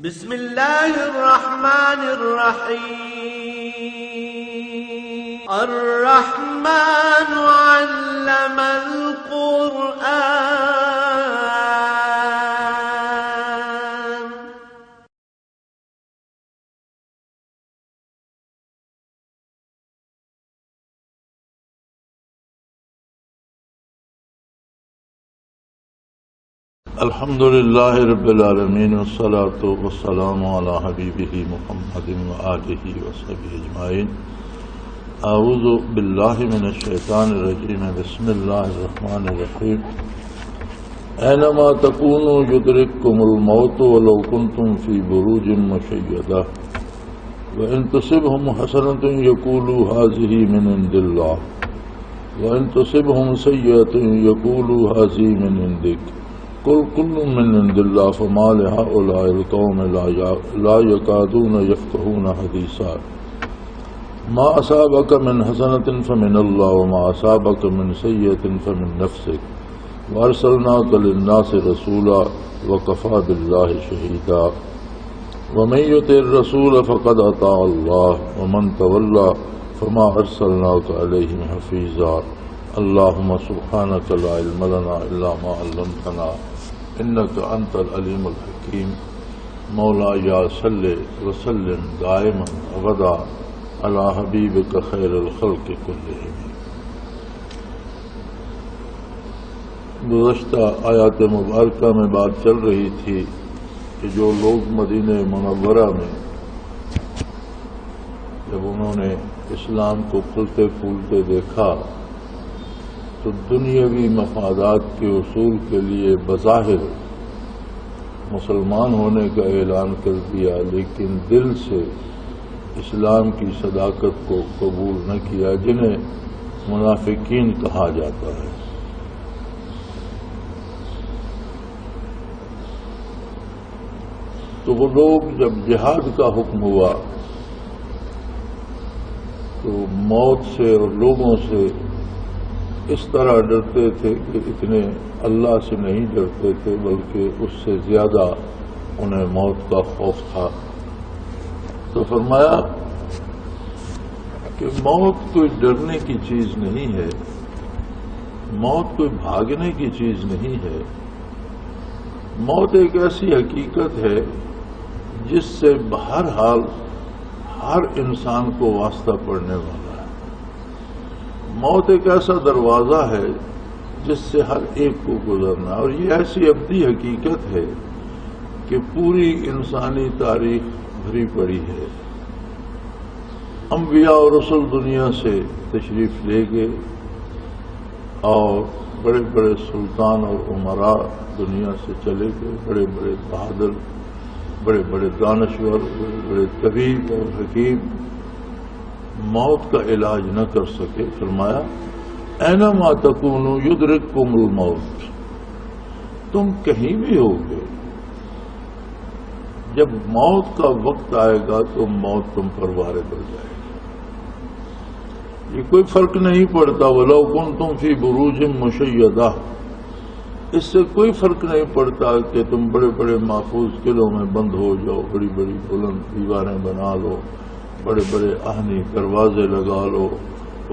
بسم اللہ الرحمن الرحیم الرحمن علم القرآن الحمد للہ رب العالمین والصلاة والسلام علی حبیبہ محمد وآلہ وصحبہ اجمعین. اعوذ باللہ من الشیطان الرجیم. بسم اللہ الرحمن الرحیم. اینما تکونوا یدرککم الموت ولو کنتم فی بروج مشیدہ وان تصبهم حسنۃ یقولوا هذه من عند اللہ وان تصبهم سیئۃ یقولوا هذه من عندک قل كل من عند الله فما لهؤلاء القوم لا يكادون يفقهون حديثا ما أصابك من حسنة فمن الله وما أصابك من سيئة فمن نفسك وأرسلناك للناس رسولا وكفى بالله شهيدا ومن يطع الرسول فقد أطاع الله ومن تولى فما أرسلناك عليهم حفيظا. اللهم سبحانك لا علم لنا إلا ما علمتنا انك انت العلیم الحکیم. مولایا صلی وسلم دائما ابدا علی حبیبک خیر الخلق کلہم. گزشتہ آیات مبارکہ میں بات چل رہی تھی کہ جو لوگ مدینہ منورہ میں جب انہوں نے اسلام کو پھلتے پھولتے دیکھا تو دنیاوی مفادات کے حصول کے لیے بظاہر مسلمان ہونے کا اعلان کر دیا، لیکن دل سے اسلام کی صداقت کو قبول نہ کیا، جنہیں منافقین کہا جاتا ہے. تو وہ لوگ جب جہاد کا حکم ہوا تو موت سے اور لوگوں سے اس طرح ڈرتے تھے کہ اتنے اللہ سے نہیں ڈرتے تھے، بلکہ اس سے زیادہ انہیں موت کا خوف تھا. تو فرمایا کہ موت کوئی ڈرنے کی چیز نہیں ہے، موت کوئی بھاگنے کی چیز نہیں ہے. موت ایک ایسی حقیقت ہے جس سے بہرحال ہر انسان کو واسطہ پڑنے والا. موت ایک ایسا دروازہ ہے جس سے ہر ایک کو گزرنا، اور یہ ایسی ابدی حقیقت ہے کہ پوری انسانی تاریخ بھری پڑی ہے. انبیاء اور رسول دنیا سے تشریف لے گئے اور بڑے بڑے سلطان اور عمراء دنیا سے چلے گئے، بڑے بڑے بہادر، بڑے بڑے دانشور، بڑے بڑے طبیب اور حکیم موت کا علاج نہ کر سکے. فرمایا اینما تکونوا یدرککم الموت. تم کہیں بھی ہوگے، جب موت کا وقت آئے گا تو موت تم پر وارد ہو جائے گی. یہ کوئی فرق نہیں پڑتا ولو کنتم فی بروج مشیدہ، اس سے کوئی فرق نہیں پڑتا کہ تم بڑے بڑے محفوظ قلعوں میں بند ہو جاؤ، بڑی بڑی بلند دیواریں بنا لو، بڑے بڑے آہنی دروازے لگا لو،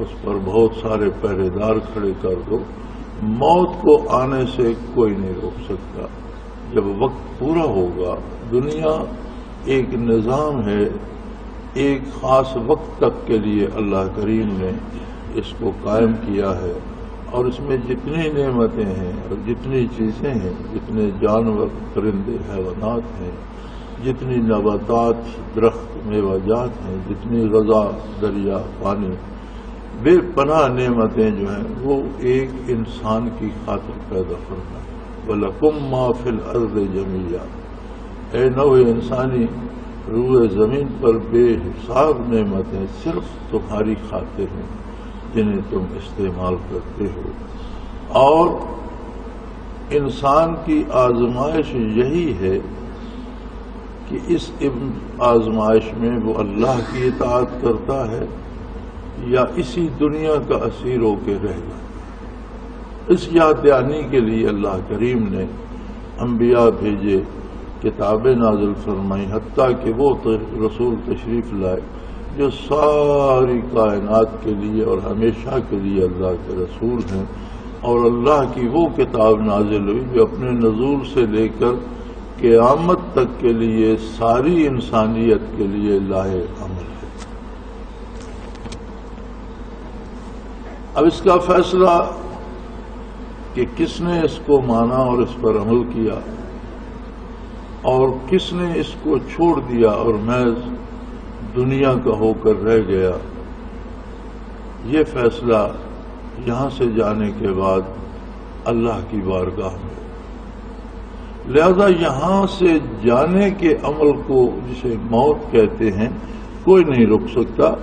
اس پر بہت سارے پہرے دار کھڑے کر دو، موت کو آنے سے کوئی نہیں روک سکتا. جب وقت پورا ہوگا، دنیا ایک نظام ہے، ایک خاص وقت تک کے لیے اللہ کریم نے اس کو قائم کیا ہے، اور اس میں جتنی نعمتیں ہیں اور جتنی چیزیں ہیں، جتنے جانور پرندے حیوانات ہیں، جتنی نباتات درخت میوہ جات ہیں، جتنی غذا دریا پانی، بے پناہ نعمتیں جو ہیں وہ ایک انسان کی خاطر پیدا فرمائے. وَلَكُمْ مَا فِي الْأَرْضِ جَمِيعًا. اے نوع انسانی، روئے زمین پر بے حساب نعمتیں صرف تمہاری خاطر ہیں جنہیں تم استعمال کرتے ہو. اور انسان کی آزمائش یہی ہے کہ اس آزمائش میں وہ اللہ کی اطاعت کرتا ہے یا اسی دنیا کا اسیر ہو کے رہ جاتا. اس یاد دہانی کے لیے اللہ کریم نے انبیاء بھیجے کتابیں نازل فرمائی، حتیٰ کہ وہ رسول تشریف لائے جو ساری کائنات کے لیے اور ہمیشہ کے لیے اللہ کے رسول ہیں، اور اللہ کی وہ کتاب نازل ہوئی جو اپنے نزول سے لے کر قیامت تک کے لیے ساری انسانیت کے لیے لاہے عمل ہے۔ اب اس کا فیصلہ کہ کس نے اس کو مانا اور اس پر عمل کیا اور کس نے اس کو چھوڑ دیا اور محض دنیا کا ہو کر رہ گیا، یہ فیصلہ یہاں سے جانے کے بعد اللہ کی بارگاہ میں۔ لہذا یہاں سے جانے کے عمل کو، جسے موت کہتے ہیں، کوئی نہیں روک سکتا۔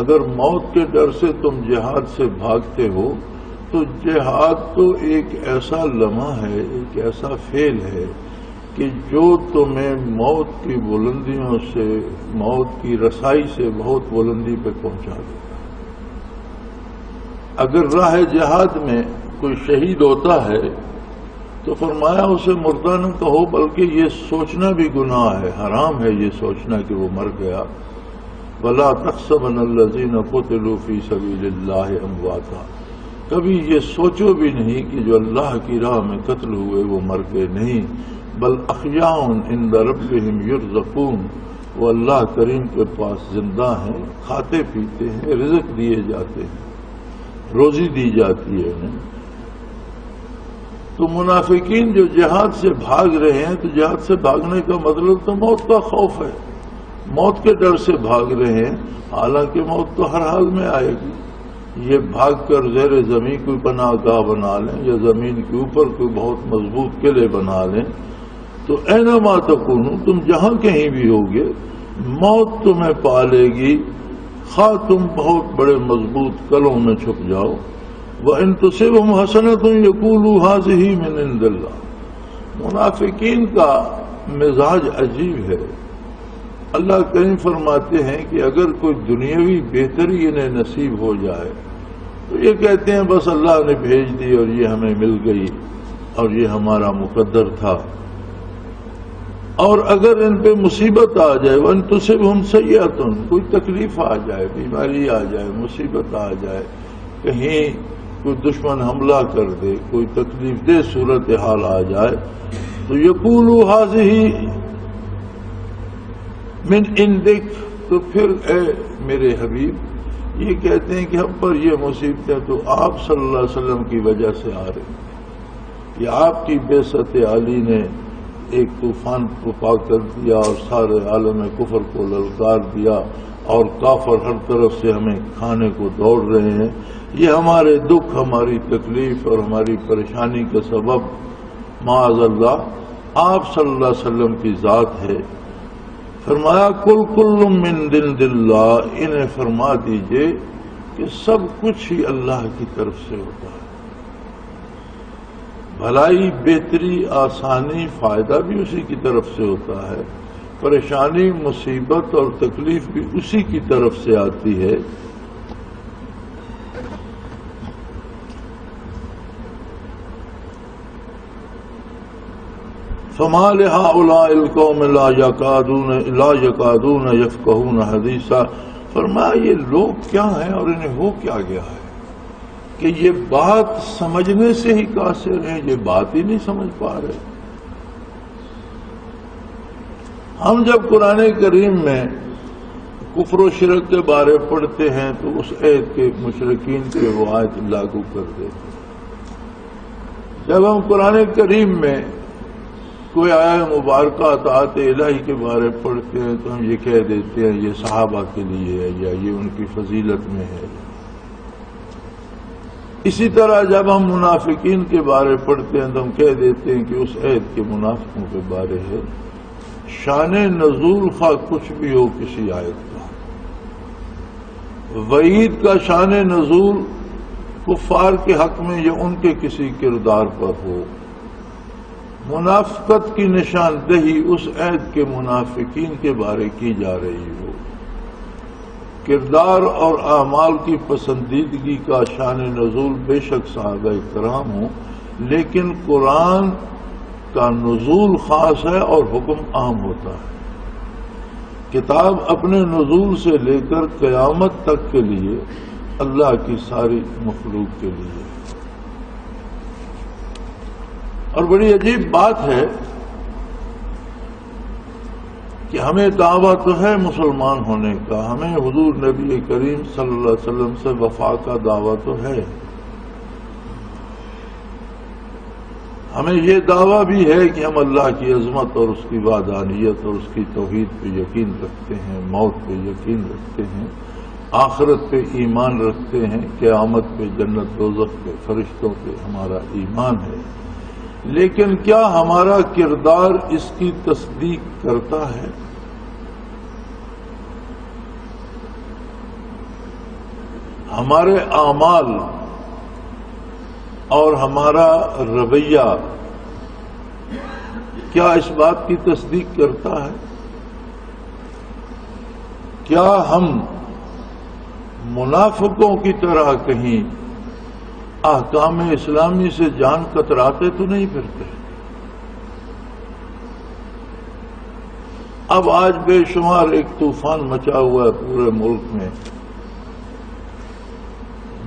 اگر موت کے ڈر سے تم جہاد سے بھاگتے ہو تو جہاد تو ایک ایسا لمحہ ہے، ایک ایسا فعل ہے کہ جو تمہیں موت کی بلندیوں سے، موت کی رسائی سے بہت بلندی پہ پہنچا دے۔ اگر راہ جہاد میں کوئی شہید ہوتا ہے تو فرمایا اسے مردہ نہ کہو، بلکہ یہ سوچنا بھی گناہ ہے، حرام ہے یہ سوچنا کہ وہ مر گیا۔ وَلَا تَحْسَبَنَّ الَّذِينَ قُتِلُوا فِي سَبِيلِ اللَّهِ أَمْوَاتًا، کبھی یہ سوچو بھی نہیں کہ جو اللہ کی راہ میں قتل ہوئے وہ مر گئے، نہیں، بل احیاء عند ربهم یرزقون، وہ اللہ کریم کے پاس زندہ ہیں، کھاتے پیتے ہیں، رزق دیے جاتے ہیں، روزی دی جاتی ہے انہیں۔ تو منافقین جو جہاد سے بھاگ رہے ہیں، تو جہاد سے بھاگنے کا مطلب تو موت کا خوف ہے، موت کے ڈر سے بھاگ رہے ہیں، حالانکہ موت تو ہر حال میں آئے گی۔ یہ بھاگ کر زیر زمین کوئی پناہ گاہ بنا لیں یا زمین کے اوپر کوئی بہت مضبوط قلعے بنا لیں، تو اینما تکونوا، تم جہاں کہیں بھی ہوگے موت تمہیں پا لے گی، خواہ تم بہت بڑے مضبوط قلعوں میں چھپ جاؤ۔ وَإِن تُصِبْهُمْ حَسَنَةٌ يَقُولُوا هَٰذِهِ مِنْ عِندِ اللَّهِ، منافقین کا مزاج عجیب ہے۔ اللہ کریم فرماتے ہیں کہ اگر کوئی دنیاوی بہتری انہیں نصیب ہو جائے تو یہ کہتے ہیں بس اللہ نے بھیج دی اور یہ ہمیں مل گئی اور یہ ہمارا مقدر تھا۔ اور اگر ان پہ مصیبت آ جائے، وَإِن تُصِبْهُمْ سَیِّئَةٌ، کوئی تکلیف آ جائے، بیماری آ جائے، مصیبت آ جائے، کہیں کوئی دشمن حملہ کر دے، کوئی تکلیف دہ صورتحال آ جائے، تو یقولوا هذه من عندک، تو پھر اے میرے حبیب یہ کہتے ہیں کہ ہم پر یہ مصیبتیں تو آپ صلی اللہ علیہ وسلم کی وجہ سے آ رہی، یہ آپ کی بعثت عالی نے ایک طوفان کو پاک کر دیا اور سارے عالم کفر کو للکار دیا، اور کافر ہر طرف سے ہمیں کھانے کو دوڑ رہے ہیں، یہ ہمارے دکھ، ہماری تکلیف اور ہماری پریشانی کا سبب معاذ اللہ آپ صلی اللہ علیہ وسلم کی ذات ہے۔ فرمایا کل من عند اللہ، انہیں فرما دیجئے کہ سب کچھ ہی اللہ کی طرف سے ہوتا ہے، بھلائی، بہتری، آسانی، فائدہ بھی اسی کی طرف سے ہوتا ہے، پریشانی، مصیبت اور تکلیف بھی اسی کی طرف سے آتی ہے۔ فما لهؤلاء القوم لا يكادون يفقهون حديثا، فرمایا یہ لوگ کیا ہیں اور انہیں ہو کیا گیا ہے کہ یہ بات سمجھنے سے ہی قاصر ہیں، یہ بات ہی نہیں سمجھ پا رہے۔ ہم جب قرآن کریم میں کفر و شرک کے بارے پڑھتے ہیں تو اس عہد کے مشرکین کے وہ آیت لاگو کر دیتے ہیں۔ جب ہم قرآن کریم میں کوئی آیت مبارکہ اطاعت الہی کے بارے پڑھتے ہیں تو ہم یہ کہہ دیتے ہیں یہ صحابہ کے لیے ہے یا یہ ان کی فضیلت میں ہے۔ اسی طرح جب ہم منافقین کے بارے پڑھتے ہیں تو ہم کہہ دیتے ہیں کہ اس عہد کے منافقوں کے بارے ہے۔ شان نزول خواہ کچھ بھی ہو کسی آیت کا، وعید کا شان نزول کفار کے حق میں یا ان کے کسی کردار پر ہو، منافقت کی نشاندہی اس عہد کے منافقین کے بارے کی جا رہی ہو، کردار اور اعمال کی پسندیدگی کا شان نزول بے شک صحابہ کرام ہوں، لیکن قرآن کا نزول خاص ہے اور حکم عام ہوتا ہے. کتاب اپنے نزول سے لے کر قیامت تک کے لیے اللہ کی ساری مخلوق کے لیے. اور بڑی عجیب بات ہے کہ ہمیں دعویٰ تو ہے مسلمان ہونے کا، ہمیں حضور نبی کریم صلی اللہ علیہ وسلم سے وفا کا دعویٰ تو ہے، ہمیں یہ دعویٰ بھی ہے کہ ہم اللہ کی عظمت اور اس کی وحدانیت اور اس کی توحید پہ یقین رکھتے ہیں، موت پہ یقین رکھتے ہیں، آخرت پہ ایمان رکھتے ہیں، قیامت پہ، جنت دوزخ پہ، فرشتوں پہ ہمارا ایمان ہے. لیکن کیا ہمارا کردار اس کی تصدیق کرتا ہے؟ ہمارے اعمال اور ہمارا رویہ کیا اس بات کی تصدیق کرتا ہے؟ کیا ہم منافقوں کی طرح کہیں احکام اسلامی سے جان کتراتے تو نہیں پھرتے؟ اب آج بے شمار ایک طوفان مچا ہوا ہے پورے ملک میں.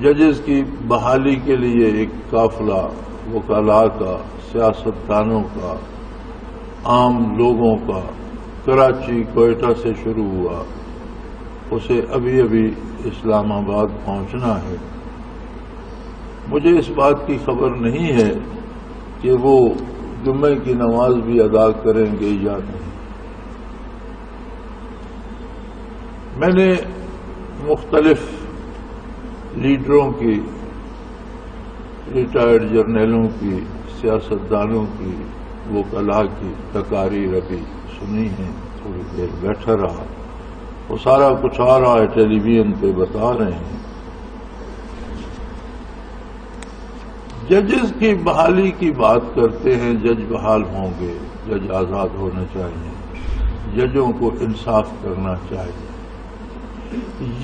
ججز کی بحالی کے لیے ایک قافلہ وکلاء کا، سیاستدانوں کا، عام لوگوں کا کراچی کوئٹہ سے شروع ہوا، اسے ابھی ابھی اسلام آباد پہنچنا ہے. مجھے اس بات کی خبر نہیں ہے کہ وہ جمعے کی نماز بھی ادا کریں گے یا نہیں. میں نے مختلف لیڈروں کی، ریٹائرڈ جرنیلوں کی، سیاستدانوں کی، وکلاء کی تقاریر ابھی سنی ہے، تھوڑی دیر بیٹھا رہا، وہ سارا کچھ آ رہا ہے ٹیلی ویژن پہ بتا رہے ہیں. ججز کی بحالی کی بات کرتے ہیں، جج بحال ہوں گے، جج آزاد ہونا چاہیے، ججوں کو انصاف کرنا چاہیے.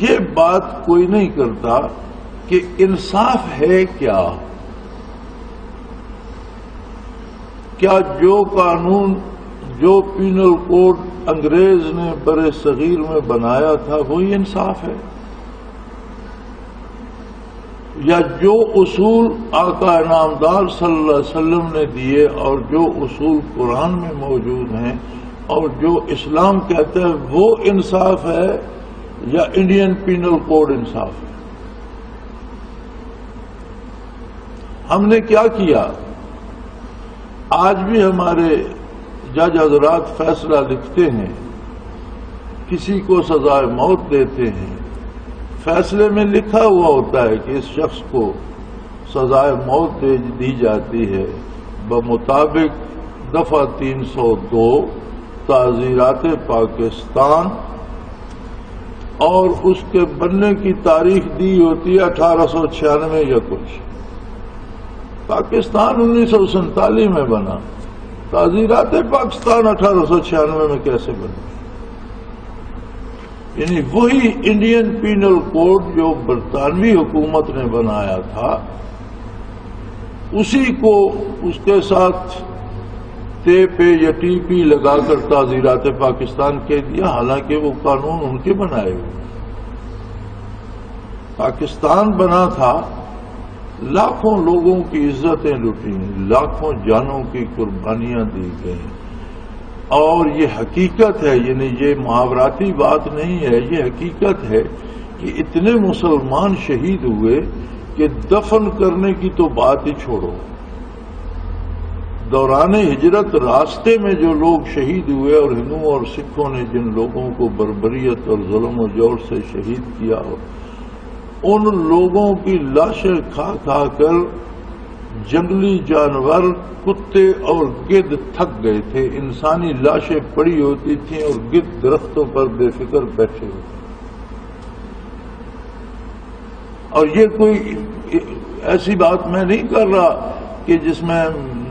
یہ بات کوئی نہیں کرتا کہ انصاف ہے کیا؟ کیا جو قانون، جو پینل کوڈ انگریز نے بر صغیر میں بنایا تھا وہی انصاف ہے؟ یا جو اصول آقا انعامدار صلی اللہ علیہ وسلم نے دیے اور جو اصول قرآن میں موجود ہیں اور جو اسلام کہتا ہے وہ انصاف ہے، یا انڈین پینل کوڈ انصاف ہے؟ ہم نے کیا کیا؟ آج بھی ہمارے جج حضرات فیصلہ لکھتے ہیں، کسی کو سزائے موت دیتے ہیں، فیصلے میں لکھا ہوا ہوتا ہے کہ اس شخص کو سزائے موت دی جاتی ہے بمطابق دفعہ 302 تعزیرات پاکستان، اور اس کے بننے کی تاریخ دی ہوتی ہے 1896 یا کچھ. پاکستان 1947 میں بنا، تعزیرات پاکستان 1896 میں کیسے بنے؟ یعنی وہی انڈین پینل کوڈ جو برطانوی حکومت نے بنایا تھا، اسی کو اس کے ساتھ تے پہ یا ٹی پی لگا کر تعزیرات پاکستان کہہ دیا، حالانکہ وہ قانون ان کے بنائے ہوئے. پاکستان بنا تھا، لاکھوں لوگوں کی عزتیں لوٹی، لاکھوں جانوں کی قربانیاں دی گئیں، اور یہ حقیقت ہے، یعنی یہ محاوراتی بات نہیں ہے، یہ حقیقت ہے کہ اتنے مسلمان شہید ہوئے کہ دفن کرنے کی تو بات ہی چھوڑو. دوران ہجرت راستے میں جو لوگ شہید ہوئے، اور ہندوؤں اور سکھوں نے جن لوگوں کو بربریت اور ظلم و جور سے شہید کیا، ان لوگوں کی لاشیں کھا کھا کر جنگلی جانور، کتے اور گدھ تھک گئے تھے. انسانی لاشیں پڑی ہوتی تھیں اور گدھ درختوں پر بے فکر بیٹھے ہوتے. اور یہ کوئی ایسی بات میں نہیں کر رہا کہ جس میں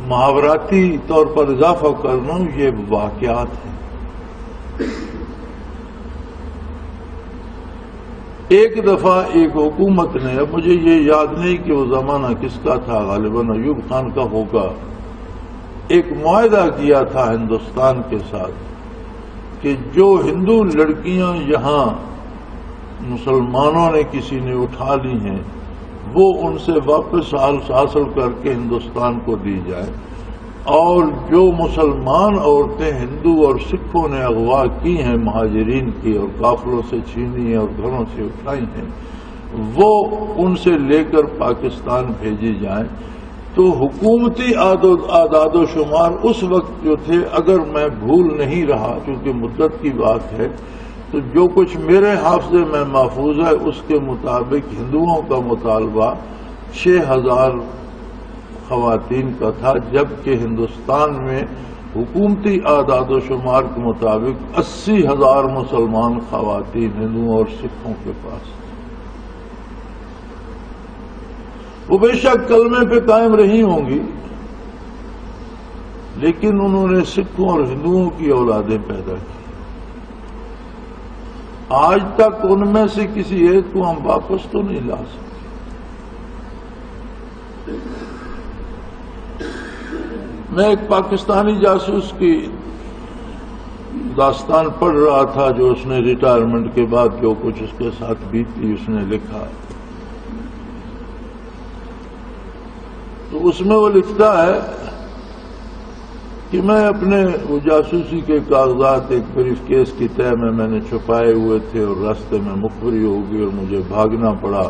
محاوراتی طور پر اضافہ کرنا، یہ واقعات ہیں. ایک دفعہ ایک حکومت نے، اب مجھے یہ یاد نہیں کہ وہ زمانہ کس کا تھا، غالباً ایوب خان کا ہوگا، ایک معاہدہ کیا تھا ہندوستان کے ساتھ کہ جو ہندو لڑکیاں یہاں مسلمانوں نے کسی نے اٹھا لی ہیں وہ ان سے واپس حاصل کر کے ہندوستان کو دی جائے، اور جو مسلمان عورتیں ہندو اور سکھوں نے اغوا کی ہیں مہاجرین کی اور قافلوں سے چھینی اور گھروں سے اٹھائی ہیں وہ ان سے لے کر پاکستان بھیجی جائیں۔ تو حکومتی اعداد و شمار اس وقت جو تھے، اگر میں بھول نہیں رہا کیونکہ مدت کی بات ہے، تو جو کچھ میرے حافظے میں محفوظ ہے اس کے مطابق ہندوؤں کا مطالبہ 6000 خواتین کا تھا، جبکہ ہندوستان میں حکومتی اعداد و شمار کے مطابق 80,000 مسلمان خواتین ہندوؤں اور سکھوں کے پاس۔ وہ بے شک کلمے پہ قائم رہی ہوں گی، لیکن انہوں نے سکھوں اور ہندوؤں کی اولادیں پیدا کی۔ آج تک ان میں سے کسی ایک کو ہم واپس تو نہیں لا سکتے۔ میں ایک پاکستانی جاسوس کی داستان پڑھ رہا تھا جو اس نے ریٹائرمنٹ کے بعد جو کچھ اس کے ساتھ بیتی اس نے لکھا، تو اس میں وہ لکھتا ہے کہ میں اپنے وہ جاسوسی کے کاغذات ایک بریف کیس کی تہ میں نے چھپائے ہوئے تھے اور راستے میں مخبری ہو گئی اور مجھے بھاگنا پڑا،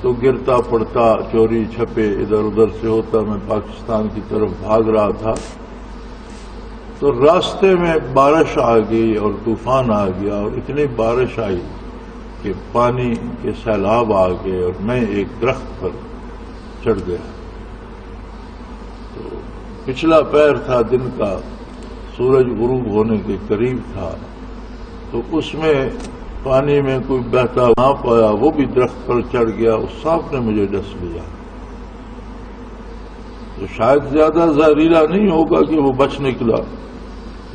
تو گرتا پڑتا چوری چھپے ادھر ادھر سے ہوتا میں پاکستان کی طرف بھاگ رہا تھا، تو راستے میں بارش آ گئی اور طوفان آ گیا اور اتنی بارش آئی کہ پانی کے سیلاب آ گئے اور میں ایک درخت پر چڑھ گیا۔ پچھلا پیر تھا دن کا، سورج غروب ہونے کے قریب تھا، تو اس میں پانی میں کوئی بہتا سانپ آیا، وہ بھی درخت پر چڑھ گیا، اس سانپ نے مجھے ڈس لیا۔ تو شاید زیادہ زہریلا نہیں ہوگا کہ وہ بچ نکلا،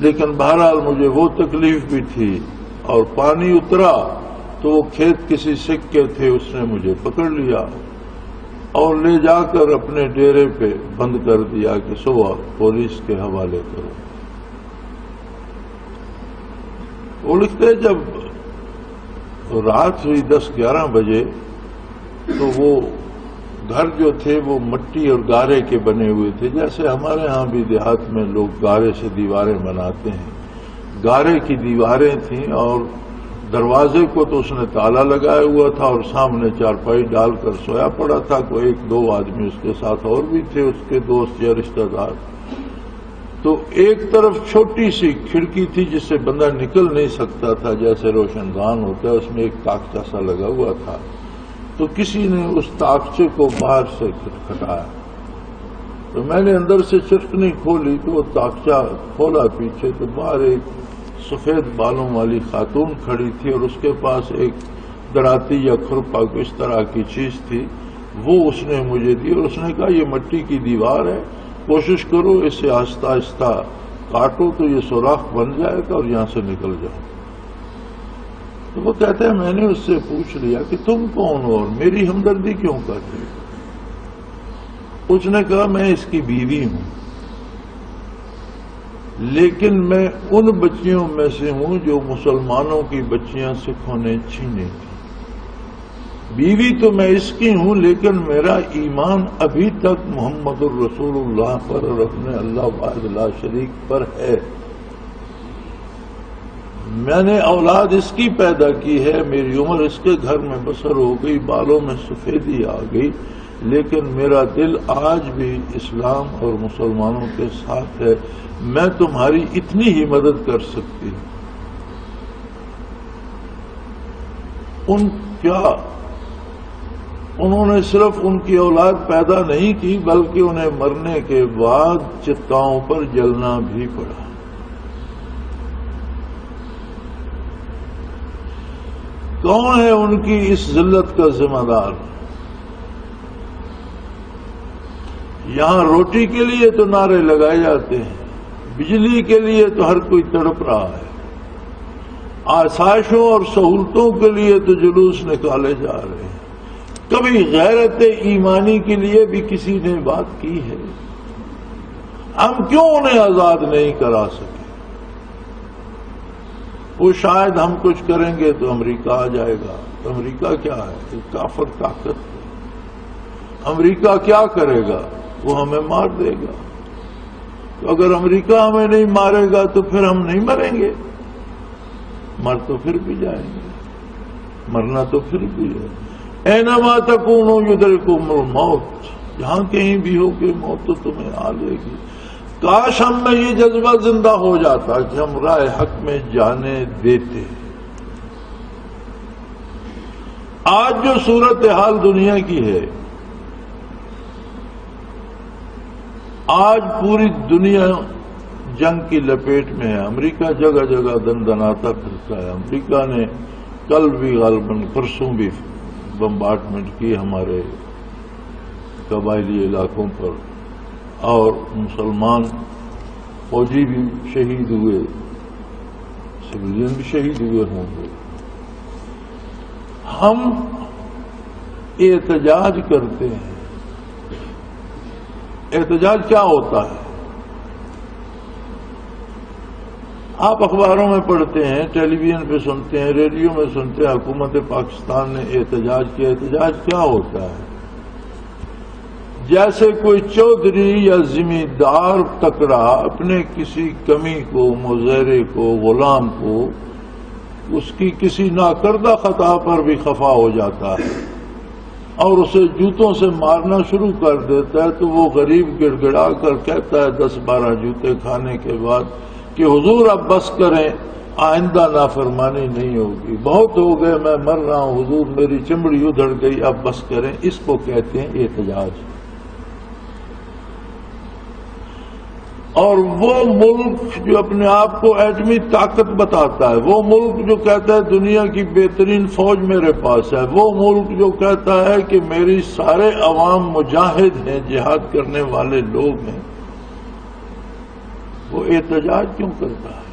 لیکن بہرحال مجھے وہ تکلیف بھی تھی، اور پانی اترا تو وہ کھیت کسی سکھ کے تھے، اس نے مجھے پکڑ لیا اور لے جا کر اپنے ڈیرے پہ بند کر دیا کہ صبح پولیس کے حوالے کرو۔ وہ لکھتے جب رات ہوئی 10-11 بجے تو وہ گھر جو تھے وہ مٹی اور گارے کے بنے ہوئے تھے، جیسے ہمارے ہاں بھی دیہات میں لوگ گارے سے دیواریں بناتے ہیں، گارے کی دیواریں تھیں، اور دروازے کو تو اس نے تالا لگایا ہوا تھا اور سامنے چارپائی ڈال کر سویا پڑا تھا، کوئی 1-2 آدمی اس کے ساتھ اور بھی تھے، اس کے دوست یا رشتہ دار۔ تو ایک طرف چھوٹی سی کھڑکی تھی جس سے بندہ نکل نہیں سکتا تھا، جیسے روشن دان ہوتا ہے، اس میں ایک تاکچہ سا لگا ہوا تھا، تو کسی نے اس تاکچے کو باہر سے کھٹکھٹایا، تو میں نے اندر سے چٹکنی کھولی تو وہ تاکچہ کھولا پیچھے، تو باہر ایک سفید بالوں والی خاتون کھڑی تھی اور اس کے پاس ایک دراتی یا کھرپا اس طرح کی چیز تھی، وہ اس نے مجھے دی اور اس نے کہا یہ مٹی کی دیوار ہے، کوشش کرو اسے آہستہ آہستہ کاٹو تو یہ سوراخ بن جائے گا اور یہاں سے نکل جاؤ۔ تو وہ کہتے ہیں میں نے اس سے پوچھ لیا کہ تم کون ہو اور میری ہمدردی کیوں کر رہی ہو؟ اس نے کہا میں اس کی بیوی ہوں، لیکن میں ان بچیوں میں سے ہوں جو مسلمانوں کی بچیاں سکھوں نے چھینی تھی۔ بیوی تو میں اس کی ہوں، لیکن میرا ایمان ابھی تک محمد الرسول اللہ پر اور اپنے اللہ واحد لا شریک پر ہے۔ میں نے اولاد اس کی پیدا کی ہے، میری عمر اس کے گھر میں بسر ہو گئی، بالوں میں سفیدی آ گئی، لیکن میرا دل آج بھی اسلام اور مسلمانوں کے ساتھ ہے، میں تمہاری اتنی ہی مدد کر سکتی ہوں۔ انہوں نے صرف ان کی اولاد پیدا نہیں کی بلکہ انہیں مرنے کے بعد چتاؤں پر جلنا بھی پڑا۔ کون ہے ان کی اس ذلت کا ذمہ دار؟ یہاں روٹی کے لیے تو نعرے لگائے جاتے ہیں، بجلی کے لیے تو ہر کوئی تڑپ رہا ہے، آسائشوں اور سہولتوں کے لیے تو جلوس نکالے جا رہے ہیں، کبھی غیرت ایمانی کے لیے بھی کسی نے بات کی ہے؟ ہم کیوں انہیں آزاد نہیں کرا سکے؟ وہ شاید ہم کچھ کریں گے تو امریکہ آ جائے گا. تو امریکہ کیا ہے؟ ایک کافر طاقت ہے. امریکہ کیا کرے گا؟ وہ ہمیں مار دے گا. تو اگر امریکہ ہمیں نہیں مارے گا تو پھر ہم نہیں مریں گے. مر تو پھر بھی جائیں گے، مرنا تو پھر بھی ہے. اینما تکونوا یدرککم الموت، جہاں کہیں بھی ہو کہ موت تو تمہیں آ لے گی. کاش ہم میں یہ جذبہ زندہ ہو جاتا کہ ہم راہ حق میں جانے دیتے. آج جو صورتحال دنیا کی ہے، آج پوری دنیا جنگ کی لپیٹ میں ہے. امریکہ جگہ جگہ دندناتا پھرتا ہے. امریکہ نے کل بھی غالباً پرسوں بھی بمبارڈمنٹ کی ہمارے قبائلی علاقوں پر، اور مسلمان فوجی بھی شہید ہوئے، سویلین بھی شہید ہوئے ہوں گے. ہم احتجاج کرتے ہیں. احتجاج کیا ہوتا ہے؟ آپ اخباروں میں پڑھتے ہیں، ٹیلی ویژن پہ سنتے ہیں، ریڈیو میں سنتے ہیں حکومت پاکستان نے احتجاج کیا. احتجاج کیا ہوتا ہے؟ جیسے کوئی چودھری یا زمیندار تکڑا اپنے کسی کمی کو، مظاہرے کو، غلام کو اس کی کسی ناکردہ خطا پر بھی خفا ہو جاتا ہے اور اسے جوتوں سے مارنا شروع کر دیتا ہے، تو وہ غریب گڑ گڑا کر کہتا ہے 10-12 جوتے کھانے کے بعد کہ حضور اب بس کریں، آئندہ نافرمانی نہیں ہوگی، بہت ہو گئے، میں مر رہا ہوں حضور، میری چمڑی ادھڑ گئی، اب بس کریں. اس کو کہتے ہیں احتجاج. اور وہ ملک جو اپنے آپ کو ایٹمی طاقت بتاتا ہے، وہ ملک جو کہتا ہے دنیا کی بہترین فوج میرے پاس ہے، وہ ملک جو کہتا ہے کہ میری سارے عوام مجاہد ہیں، جہاد کرنے والے لوگ ہیں، وہ احتجاج کیوں کرتا ہے؟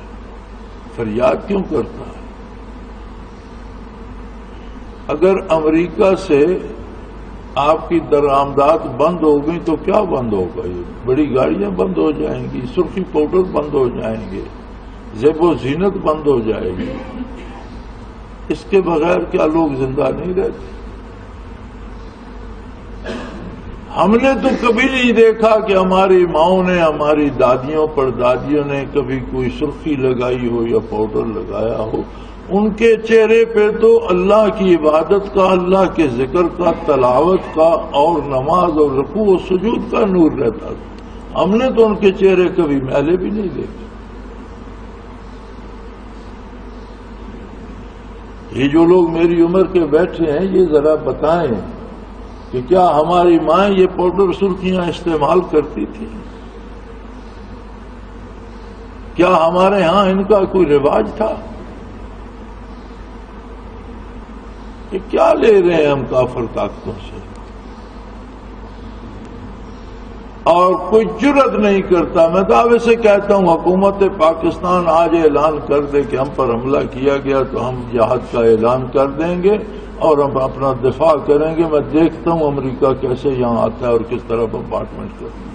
فریاد کیوں کرتا ہے؟ اگر امریکہ سے آپ کی درآمدات بند ہو گئی تو کیا بند ہوگا؟ یہ بڑی گاڑیاں بند ہو جائیں گی، سرخی پاؤڈر بند ہو جائیں گے، زیب و زینت بند ہو جائے گی. اس کے بغیر کیا لوگ زندہ نہیں رہتے؟ ہم نے تو کبھی نہیں دیکھا کہ ہماری ماؤں نے، ہماری دادیوں پردادیوں نے کبھی کوئی سرخی لگائی ہو یا پاؤڈر لگایا ہو. ان کے چہرے پہ تو اللہ کی عبادت کا، اللہ کے ذکر کا، تلاوت کا اور نماز اور رکوع و سجود کا نور رہتا تھا. ہم نے تو ان کے چہرے کبھی میلے بھی نہیں دیکھے. یہ جو لوگ میری عمر کے بیٹھے ہیں، یہ ذرا بتائیں کہ کیا ہماری مائیں یہ پاؤڈر سرخیاں استعمال کرتی تھی؟ کیا ہمارے ہاں ان کا کوئی رواج تھا؟ کہ کیا لے رہے ہیں ہم کافر طاقتوں سے؟ اور کوئی جرت نہیں کرتا. میں دعوے سے کہتا ہوں حکومت پاکستان آج اعلان کر دے کہ ہم پر حملہ کیا گیا تو ہم جہاد کا اعلان کر دیں گے اور ہم اپنا دفاع کریں گے. میں دیکھتا ہوں امریکہ کیسے یہاں آتا ہے اور کس طرح بمبارڈمنٹ کرتا ہے.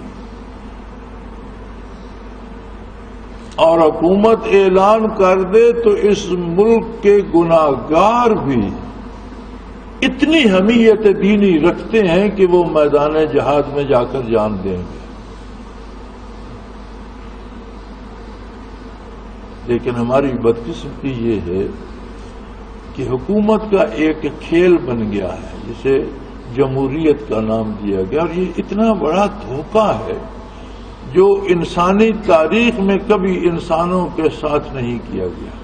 اور حکومت اعلان کر دے تو اس ملک کے گناہگار بھی اتنی حمیت دینی رکھتے ہیں کہ وہ میدان جہاد میں جا کر جان دیں گے. لیکن ہماری بدقسمتی یہ ہے کہ حکومت کا ایک کھیل بن گیا ہے جسے جمہوریت کا نام دیا گیا، اور یہ اتنا بڑا دھوکہ ہے جو انسانی تاریخ میں کبھی انسانوں کے ساتھ نہیں کیا گیا.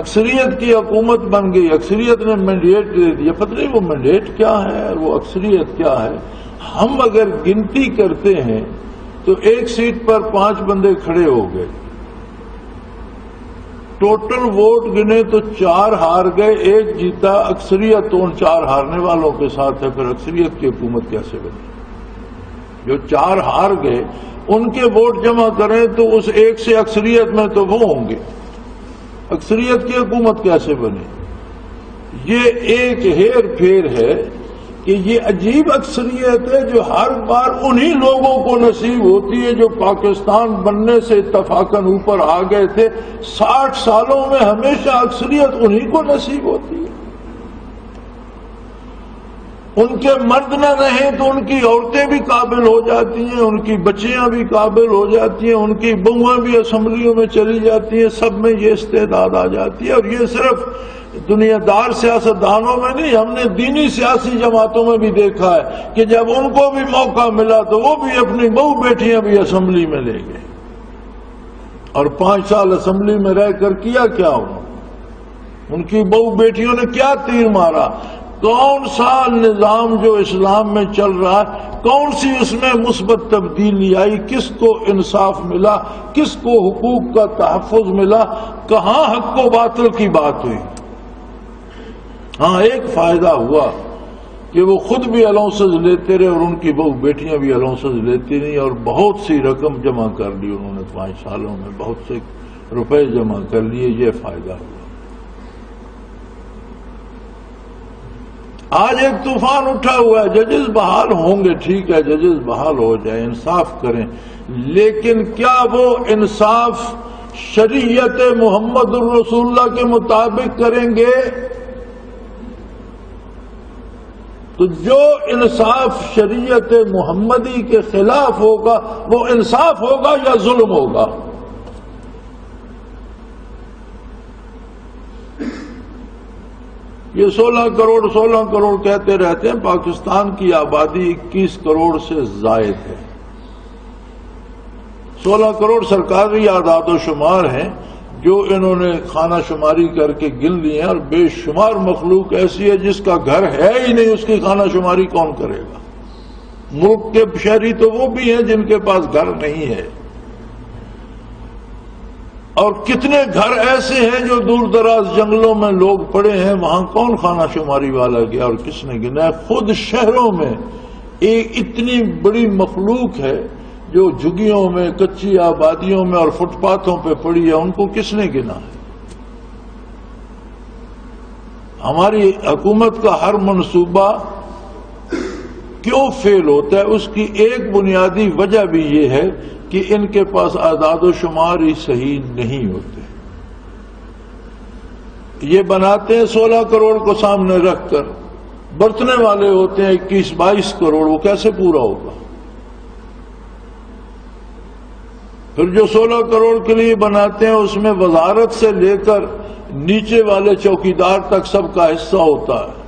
اکثریت کی حکومت بن گئی، اکثریت نے مینڈیٹ دے دیا. پتہ نہیں وہ مینڈیٹ کیا ہے، وہ اکثریت کیا ہے. ہم اگر گنتی کرتے ہیں تو ایک سیٹ پر 5 بندے کھڑے ہو گئے، ٹوٹل ووٹ گنے تو 4 ہار گئے، 1 جیتا. اکثریت تو ان 4 ہارنے والوں کے ساتھ ہے، پھر اکثریت کی حکومت کیسے بنی؟ جو 4 ہار گئے ان کے ووٹ جمع کریں تو اس 1 سے اکثریت میں تو وہ ہوں گے، اکثریت کی حکومت کیسے بنے؟ یہ ایک ہیر پھیر ہے کہ یہ عجیب اکثریت ہے جو ہر بار انہی لوگوں کو نصیب ہوتی ہے جو پاکستان بننے سے اتفاقاً اوپر آ گئے تھے. 60 سالوں میں ہمیشہ اکثریت انہی کو نصیب ہوتی ہے. ان کے مرد نہ رہیں تو ان کی عورتیں بھی قابل ہو جاتی ہیں، ان کی بچیاں بھی قابل ہو جاتی ہیں، ان کی بہویں بھی اسمبلیوں میں چلی جاتی ہیں. سب میں یہ استعداد آ جاتی ہے. اور یہ صرف دنیا دار سیاستدانوں میں نہیں، ہم نے دینی سیاسی جماعتوں میں بھی دیکھا ہے کہ جب ان کو بھی موقع ملا تو وہ بھی اپنی بہو بیٹیاں بھی اسمبلی میں لے گئے. اور 5 سال اسمبلی میں رہ کر کیا ان کی بہو بیٹیوں نے کیا تیر مارا؟ کون سا نظام جو اسلام میں چل رہا ہے، کون سی اس میں مثبت تبدیلی آئی؟ کس کو انصاف ملا؟ کس کو حقوق کا تحفظ ملا؟ کہاں حق و باطل کی بات ہوئی؟ ہاں ایک فائدہ ہوا کہ وہ خود بھی الاؤنسز لیتے رہے اور ان کی بہو بیٹیاں بھی الاؤنسز لیتی رہیں، اور بہت سی رقم جمع کر لی انہوں نے. 5 سالوں میں بہت سے روپے جمع کر لیے. یہ فائدہ ہوا. آج ایک طوفان اٹھا ہوا ہے. ججز بحال ہوں گے، ٹھیک ہے، ججز بحال ہو جائے، انصاف کریں، لیکن کیا وہ انصاف شریعت محمد الرسول اللہ کے مطابق کریں گے؟ تو جو انصاف شریعت محمدی کے خلاف ہوگا وہ انصاف ہوگا یا ظلم ہوگا؟ یہ 16 کروڑ کہتے رہتے ہیں. پاکستان کی آبادی 21 کروڑ سے زائد ہے. 16 کروڑ سرکاری اعداد و شمار ہیں جو انہوں نے خانہ شماری کر کے گن لی ہیں، اور بے شمار مخلوق ایسی ہے جس کا گھر ہے ہی نہیں، اس کی خانہ شماری کون کرے گا؟ ملک کے شہری تو وہ بھی ہیں جن کے پاس گھر نہیں ہے، اور کتنے گھر ایسے ہیں جو دور دراز جنگلوں میں لوگ پڑے ہیں، وہاں کون خانہ شماری والا گیا اور کس نے گنا ہے؟ خود شہروں میں ایک اتنی بڑی مخلوق ہے جو جھگیوں میں، کچی آبادیوں میں اور فٹ پاتھوں پہ پڑی ہے، ان کو کس نے گنا ہے؟ ہماری حکومت کا ہر منصوبہ کیوں فیل ہوتا ہے؟ اس کی ایک بنیادی وجہ بھی یہ ہے کہ ان کے پاس اعداد و شمار ہی صحیح نہیں ہوتے. یہ بناتے ہیں 16 کروڑ کو سامنے رکھ کر، برتنے والے ہوتے ہیں 21-22 کروڑ، وہ کیسے پورا ہوگا؟ پھر جو 16 کروڑ کے لیے بناتے ہیں اس میں وزارت سے لے کر نیچے والے چوکیدار تک سب کا حصہ ہوتا ہے.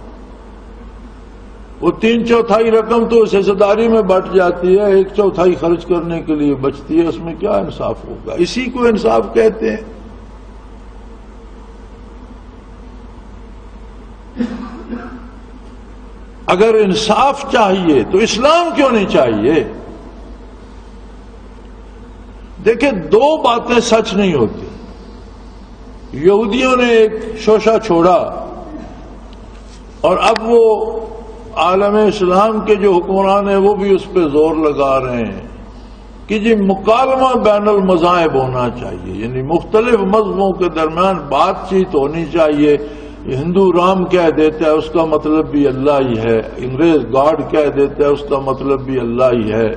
وہ 3/4 رقم تو اس حصہ داری میں بٹ جاتی ہے، 1/4 خرچ کرنے کے لیے بچتی ہے. اس میں کیا انصاف ہوگا؟ اسی کو انصاف کہتے ہیں. اگر انصاف چاہیے تو اسلام کیوں نہیں چاہیے؟ دیکھیں، 2 باتیں سچ نہیں ہوتی. یہودیوں نے ایک شوشہ چھوڑا اور اب وہ عالم اسلام کے جو حکمران ہیں وہ بھی اس پہ زور لگا رہے ہیں کہ جی مکالمہ بین المذاہب ہونا چاہیے، یعنی مختلف مذہبوں کے درمیان بات چیت ہونی چاہیے. ہندو رام کہہ دیتا ہے اس کا مطلب بھی اللہ ہی ہے، انگریز گاڈ کہہ دیتا ہے اس کا مطلب بھی اللہ ہی ہے،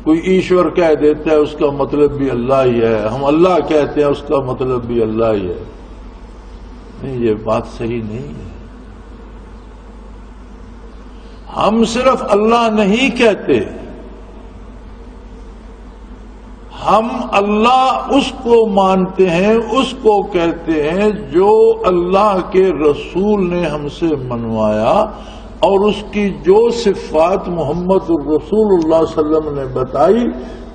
کوئی ایشور کہہ دیتا ہے اس کا مطلب بھی اللہ ہی ہے، ہم اللہ کہتے ہیں اس کا مطلب بھی اللہ ہی ہے. نہیں، یہ بات صحیح نہیں ہے. ہم صرف اللہ نہیں کہتے، ہم اللہ اس کو مانتے ہیں، اس کو کہتے ہیں جو اللہ کے رسول نے ہم سے منوایا، اور اس کی جو صفات محمد الرسول اللہ صلی اللہ علیہ وسلم نے بتائی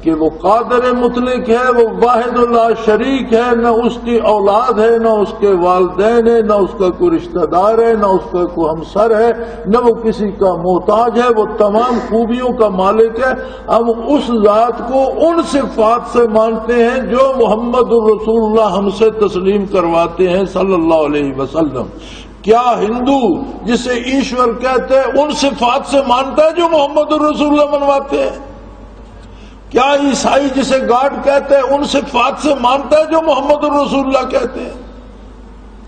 کہ وہ قادر مطلق ہے، وہ واحد لا شریک ہے، نہ اس کی اولاد ہے، نہ اس کے والدین ہے، نہ اس کا کوئی رشتہ دار ہے، نہ اس کا کوئی ہمسر ہے، نہ وہ کسی کا محتاج ہے، وہ تمام خوبیوں کا مالک ہے. ہم اس ذات کو ان صفات سے مانتے ہیں جو محمد الرسول اللہ ہم سے تسلیم کرواتے ہیں صلی اللہ علیہ وسلم. کیا ہندو جسے ایشور کہتے ہیں ان صفات سے مانتا ہے جو محمد الرسول اللہ منواتے ہیں؟ کیا عیسائی جسے گاڈ کہتے ہیں ان صفات سے مانتا ہے جو محمد الرسول اللہ کہتے ہیں؟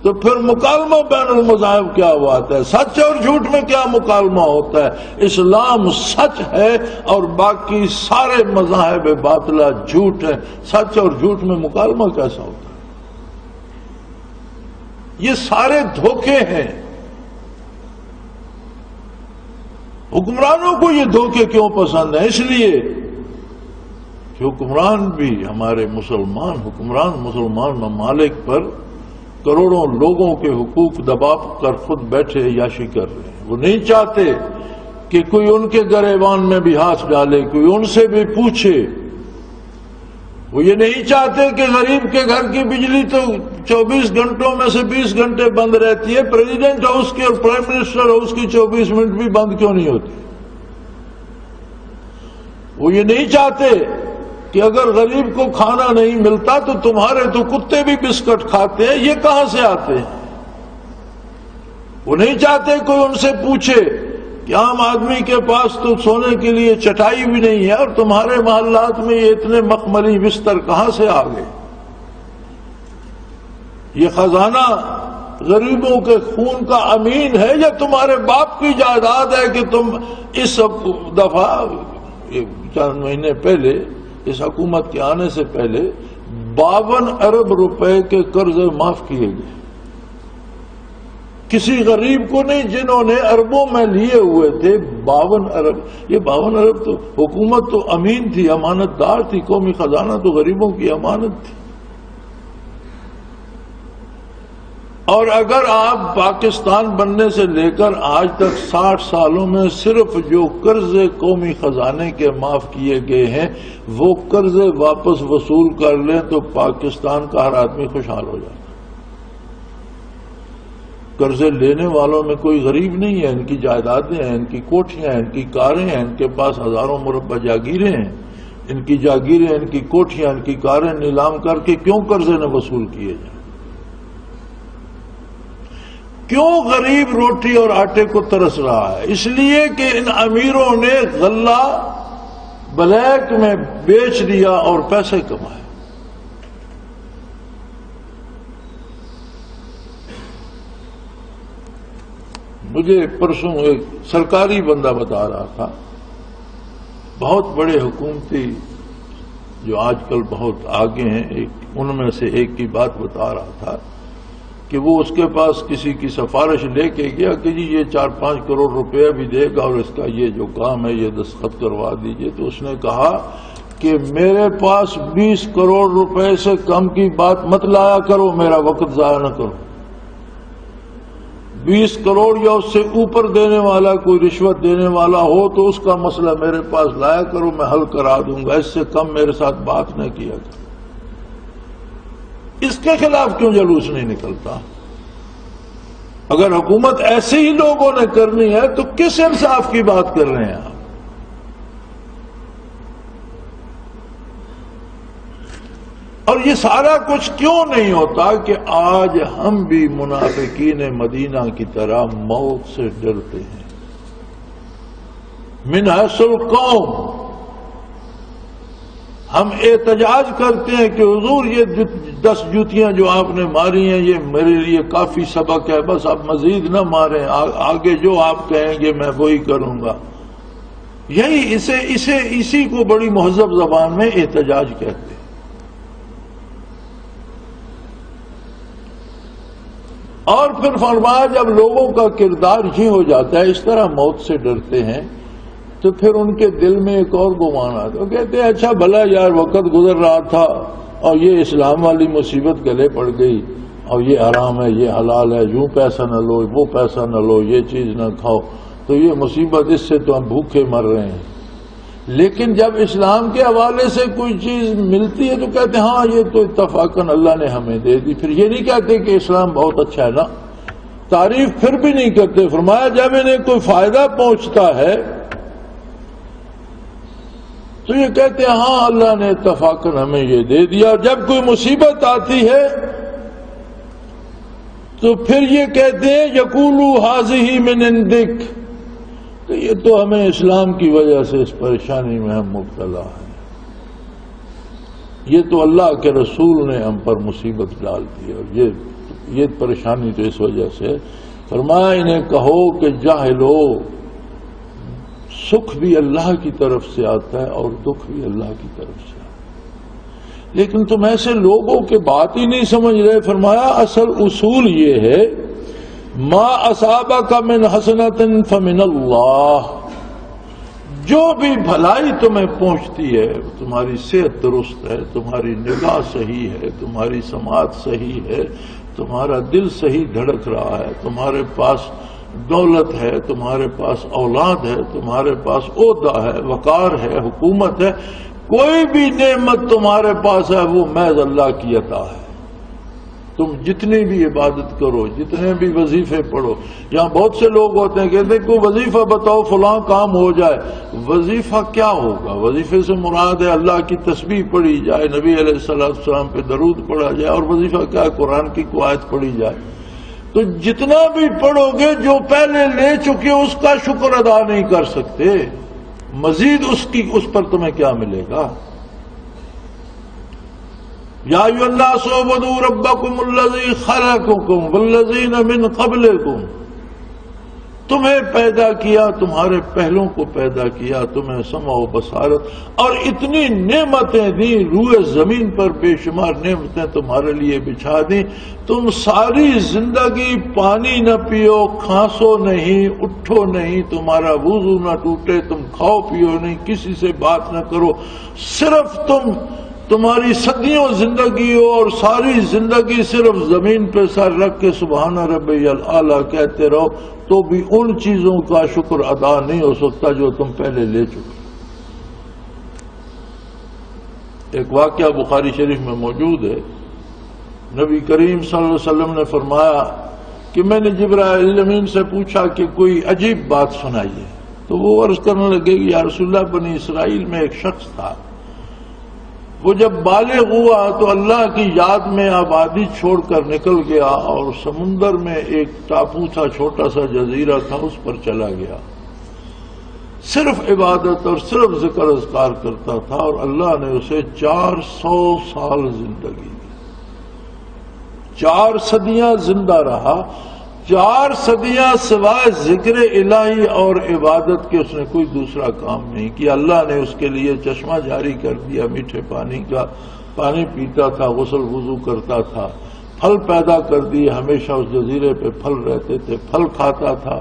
تو پھر مکالمہ بین المذاہب کیا بات ہے؟ سچ اور جھوٹ میں کیا مکالمہ ہوتا ہے؟ اسلام سچ ہے اور باقی سارے مذاہب باطلہ جھوٹ ہے. سچ اور جھوٹ میں مکالمہ کیسا ہوتا ہے؟ یہ سارے دھوکے ہیں. حکمرانوں کو یہ دھوکے کیوں پسند ہیں؟ اس لیے کہ حکمران بھی ہمارے حکمران مسلمان ممالک پر کروڑوں لوگوں کے حقوق دبا کر خود بیٹھے عیاشی کر رہے ہیں. وہ نہیں چاہتے کہ کوئی ان کے گریبان میں بھی ہاتھ ڈالے، کوئی ان سے بھی پوچھے. وہ یہ نہیں چاہتے کہ غریب کے گھر کی بجلی تو 24 گھنٹوں میں سے 20 گھنٹے بند رہتی ہے، پریزیڈنٹ ہاؤس کی اور پرائم منسٹر ہاؤس کی 24 منٹ بھی بند کیوں نہیں ہوتی. وہ یہ نہیں چاہتے کہ اگر غریب کو کھانا نہیں ملتا تو تمہارے تو کتے بھی بسکٹ کھاتے ہیں، یہ کہاں سے آتے ہیں. وہ نہیں چاہتے کوئی ان سے پوچھے کہ عام آدمی کے پاس تو سونے کے لیے چٹائی بھی نہیں ہے اور تمہارے محلات میں یہ اتنے مخملی بستر کہاں سے آ گئے. یہ خزانہ غریبوں کے خون کا امین ہے یا تمہارے باپ کی جائیداد ہے کہ تم اس دفعہ چند مہینے پہلے اس حکومت کے آنے سے پہلے 52 ارب روپے کے قرض معاف کیے گئے. کسی غریب کو نہیں جنہوں نے اربوں میں لیے ہوئے تھے. 52 ارب. یہ 52 ارب تو حکومت تو امین تھی، امانت دار تھی. قومی خزانہ تو غریبوں کی امانت تھی. اور اگر آپ پاکستان بننے سے لے کر آج تک 60 سالوں میں صرف جو قرض قومی خزانے کے معاف کیے گئے ہیں وہ قرض واپس وصول کر لیں تو پاکستان کا ہر آدمی خوشحال ہو جاتا. قرضے لینے والوں میں کوئی غریب نہیں ہے. ان کی جائیدادیں ہیں، ان کی کوٹھیاں ہیں، ان کی کاریں ہیں، ان کے پاس ہزاروں مربع جاگیریں ہیں. ان کی جاگیریں، ان کی کوٹھیاں، ان کی کاریں نیلام کر کے کیوں قرضے نہ وصول کیے جائیں؟ کیوں غریب روٹی اور آٹے کو ترس رہا ہے؟ اس لیے کہ ان امیروں نے غلہ بلیک میں بیچ دیا اور پیسے کمائے. مجھے پرسوں ایک سرکاری بندہ بتا رہا تھا، بہت بڑے حکومتی جو آج کل بہت آگے ہیں، ان میں سے ایک کی بات بتا رہا تھا کہ وہ اس کے پاس کسی کی سفارش لے کے گیا کہ جی یہ 4-5 کروڑ روپے بھی دے گا اور اس کا یہ جو کام ہے یہ دستخط کروا دیجئے. تو اس نے کہا کہ میرے پاس 20 کروڑ روپے سے کم کی بات مت لایا کرو، میرا وقت ضائع نہ کرو. 20 کروڑ یا اس سے اوپر دینے والا کوئی رشوت دینے والا ہو تو اس کا مسئلہ میرے پاس لایا کرو، میں حل کرا دوں گا. اس سے کم میرے ساتھ بات نہ کیا کرو. اس کے خلاف کیوں جلوس نہیں نکلتا؟ اگر حکومت ایسے ہی لوگوں نے کرنی ہے تو کس انصاف کی بات کر رہے ہیں آپ؟ اور یہ سارا کچھ کیوں نہیں ہوتا کہ آج ہم بھی منافقین مدینہ کی طرح موت سے ڈرتے ہیں. من حیث القوم ہم احتجاج کرتے ہیں کہ حضور یہ 10 جوتیاں جو آپ نے ماری ہیں یہ میرے لیے کافی سبق ہے، بس آپ مزید نہ ماریں، آگے جو آپ کہیں گے میں وہی کروں گا. یہی اسی کو بڑی مہذب زبان میں احتجاج کہتے ہیں. اور پھر فرمایا جب لوگوں کا کردار ہی ہو جاتا ہے اس طرح موت سے ڈرتے ہیں تو پھر ان کے دل میں ایک اور گمان آتا. وہ کہتے ہیں اچھا بھلا یار وقت گزر رہا تھا اور یہ اسلام والی مصیبت گلے پڑ گئی اور یہ حرام ہے یہ حلال ہے، یوں پیسہ نہ لو وہ پیسہ نہ لو یہ چیز نہ کھاؤ، تو یہ مصیبت اس سے تو ہم بھوکے مر رہے ہیں. لیکن جب اسلام کے حوالے سے کوئی چیز ملتی ہے تو کہتے ہیں ہاں یہ تو اتفاقاً اللہ نے ہمیں دے دی. پھر یہ نہیں کہتے کہ اسلام بہت اچھا ہے نا، تعریف پھر بھی نہیں کرتے. فرمایا جب انہیں کوئی فائدہ پہنچتا ہے تو یہ کہتے ہیں ہاں اللہ نے اتفاقاً ہمیں یہ دے دیا. اور جب کوئی مصیبت آتی ہے تو پھر یہ کہتے ہیں یقولو ھذہ من عندک، تو یہ تو ہمیں اسلام کی وجہ سے اس پریشانی میں ہم مبتلا ہیں، یہ تو اللہ کے رسول نے ہم پر مصیبت ڈال دی اور یہ یہ پریشانی تو اس وجہ سے فرمایا انہیں کہو کہ جاہلو سکھ بھی اللہ کی طرف سے آتا ہے اور دکھ بھی اللہ کی طرف سے آتا ہے، لیکن تم ایسے لوگوں کے بات ہی نہیں سمجھ رہے۔ فرمایا اصل اصول یہ ہے ما اصابک من حسنۃ فمن اللہ، جو بھی بھلائی تمہیں پہنچتی ہے، تمہاری صحت درست ہے، تمہاری نگاہ صحیح ہے، تمہاری سماعت صحیح ہے، تمہارا دل صحیح دھڑک رہا ہے، تمہارے پاس دولت ہے، تمہارے پاس اولاد ہے، تمہارے پاس عہدہ ہے، وقار ہے، حکومت ہے، کوئی بھی نعمت تمہارے پاس ہے وہ محض اللہ کی عطا ہے۔ تم جتنی بھی عبادت کرو، جتنے بھی وظیفے پڑھو، یہاں بہت سے لوگ ہوتے ہیں کہتے ہیں کوئی وظیفہ بتاؤ فلاں کام ہو جائے۔ وظیفہ کیا ہوگا؟ وظیفے سے مراد ہے اللہ کی تسبیح پڑھی جائے، نبی علیہ السلام پہ درود پڑھا جائے، اور وظیفہ کیا ہے؟ قرآن کی کوئی آیت پڑھی جائے۔ تو جتنا بھی پڑھو گے جو پہلے لے چکے اس کا شکر ادا نہیں کر سکتے، مزید اس پر تمہیں کیا ملے گا؟ یا ایھا الناس اعبدوا ربکم الذی خلقکم والذین من قبلکم، تمہیں پیدا کیا، تمہارے پہلوں کو پیدا کیا، تمہیں سمع و بصارت اور اتنی نعمتیں دیں، روئے زمین پر بے شمار نعمتیں تمہارے لیے بچھا دیں، تم ساری زندگی پانی نہ پیو، کھانسو نہیں، اٹھو نہیں، تمہارا وضو نہ ٹوٹے، تم کھاؤ پیو نہیں، کسی سے بات نہ کرو، صرف تمہاری صدیوں زندگی ہو اور ساری زندگی صرف زمین پہ سر رکھ کے سبحان ربی الاعلیٰ کہتے رہو، تو بھی ان چیزوں کا شکر ادا نہیں ہو سکتا جو تم پہلے لے چکے۔ ایک واقعہ بخاری شریف میں موجود ہے، نبی کریم صلی اللہ علیہ وسلم نے فرمایا کہ میں نے جبرائیل امین سے پوچھا کہ کوئی عجیب بات سنائیے، تو وہ عرض کرنے لگے کہ یا رسول اللہ بنی اسرائیل میں ایک شخص تھا، وہ جب بالغ ہوا تو اللہ کی یاد میں آبادی چھوڑ کر نکل گیا اور سمندر میں ایک ٹاپو تھا، چھوٹا سا جزیرہ تھا، اس پر چلا گیا، صرف عبادت اور صرف ذکر اذکار کرتا تھا، اور اللہ نے اسے 400 سال زندگی دی، 4 صدیاں زندہ رہا، 4 صدیاں سوائے ذکر الہی اور عبادت کے اس نے کوئی دوسرا کام نہیں کیا۔ اللہ نے اس کے لیے چشمہ جاری کر دیا میٹھے پانی کا، پانی پیتا تھا، غسل وضو کرتا تھا، پھل پیدا کر دیے، ہمیشہ اس جزیرے پہ پھل رہتے تھے، پھل کھاتا تھا،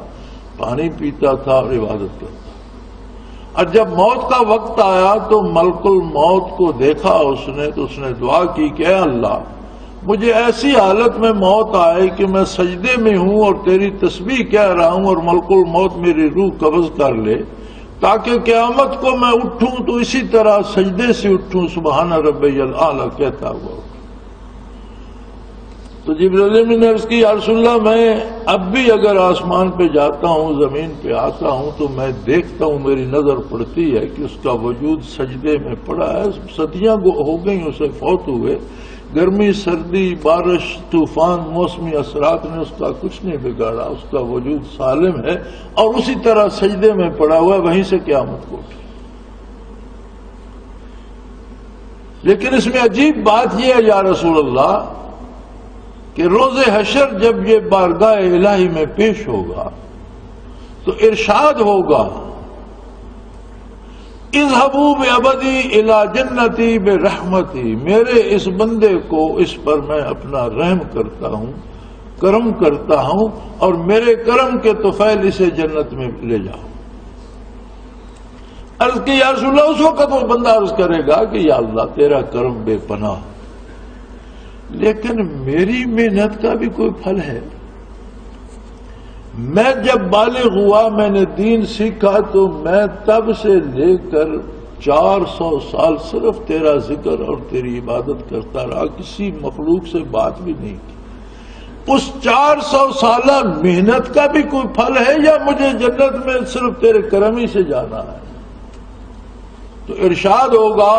پانی پیتا تھا اور عبادت کرتا تھا۔ اور جب موت کا وقت آیا تو ملک الموت کو دیکھا اس نے، تو اس نے دعا کی کہ اے اللہ مجھے ایسی حالت میں موت آئے کہ میں سجدے میں ہوں اور تیری تسبیح کہہ رہا ہوں اور ملک الموت میری روح قبض کر لے، تاکہ قیامت کو میں اٹھوں تو اسی طرح سجدے سے اٹھوں، سبحان ربی الاعلیٰ کہتا ہوا۔ تو جبرائیل امین نے عرض کی یا رسول اللہ میں اب بھی اگر آسمان پہ جاتا ہوں، زمین پہ آتا ہوں، تو میں دیکھتا ہوں، میری نظر پڑتی ہے کہ اس کا وجود سجدے میں پڑا ہے، صدیاں ہو گئیں اسے فوت ہوئے، گرمی سردی بارش طوفان موسمی اثرات نے اس کا کچھ نہیں بگاڑا، اس کا وجود سالم ہے اور اسی طرح سجدے میں پڑا ہوا ہے، وہیں سے قیامت کو اٹھے۔ لیکن اس میں عجیب بات یہ ہے یا رسول اللہ کہ روز حشر جب یہ بارگاہ الہی میں پیش ہوگا تو ارشاد ہوگا اذهبوا بعبدی الی جنتی برحمتی، میرے اس بندے کو اس پر میں اپنا رحم کرتا ہوں، کرم کرتا ہوں، اور میرے کرم کے طفیل اسے جنت میں لے جاؤ۔ عرض کی یا رسول اللہ، اس وقت وہ بندہ عرض کرے گا کہ یا اللہ تیرا کرم بے پناہ، لیکن میری محنت کا بھی کوئی پھل ہے؟ میں جب بالغ ہوا، میں نے دین سیکھا، تو میں تب سے لے کر 400 سال صرف تیرا ذکر اور تیری عبادت کرتا رہا، کسی مخلوق سے بات بھی نہیں کی۔ اس 400 سالہ محنت کا بھی کوئی پھل ہے یا مجھے جنت میں صرف تیرے کرم ہی سے جانا ہے؟ تو ارشاد ہوگا